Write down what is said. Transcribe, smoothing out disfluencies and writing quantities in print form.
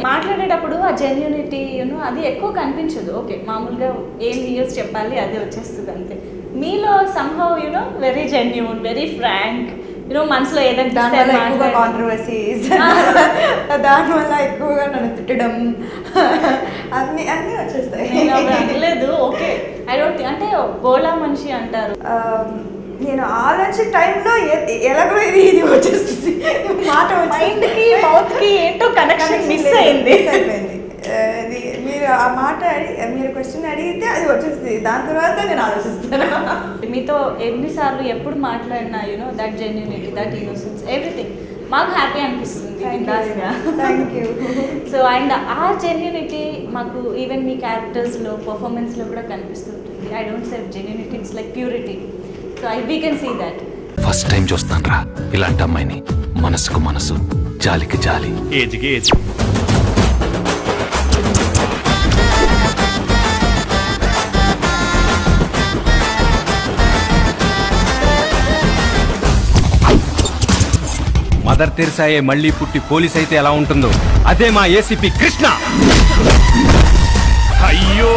మాట్లాడేటప్పుడు ఆ జెన్యూనిటీ అది ఎక్కువ కనిపించదు. ఓకే, మామూలుగా ఏం న్యూస్ చెప్పాలి అదే వచ్చేస్తుంది అంతే. మీలో somehow very genuine, very frank, మనసులో ఏదైనా దానివల్ల ఎక్కువగా కాంట్రవర్సీస్, దానివల్ల ఎక్కువగా నన్ను తిట్టడం అన్నీ వచ్చేస్తాయి. అనలేదు. ఓకే, ఐ డోంట్ అంటే బోలా మనిషి అంటారు. నేను ఆలోచించే టైంలో ఎలాగో ఇది వచ్చేస్తుంది, మాట మైండ్కి మౌత్కి ఏంటో కనెక్షన్ మిస్ అయిపోయింది. మీరు ఆ మాట మీరు క్వశ్చన్ అడిగితే అది వచ్చేస్తుంది, దాని తర్వాత నేను ఆలోచిస్తాను. మీతో ఎన్నిసార్లు ఎప్పుడు మాట్లాడినా that genuinity, that innocence, everything మాకు హ్యాపీ అనిపిస్తుంది. Thank you. సో అండ్ ఆ జెన్యూనిటీ మాకు ఈవెన్ మీ క్యారెక్టర్స్లో, పర్ఫార్మెన్స్లో కూడా కనిపిస్తుంటుంది. I don't say genuinity, it's like purity. So we can see that. First time చూస్తాను రా ఇలాంటి అమ్మాయిని. మనసుకు మనసు, జాలికి జాలి, ఏజ్కి ఏజ్. మదర్ తెరిసాయే మళ్ళీ పుట్టి పోలీస్ అయితే ఎలా ఉంటుందో అదే మా ఏసీపీ కృష్ణ. అయ్యో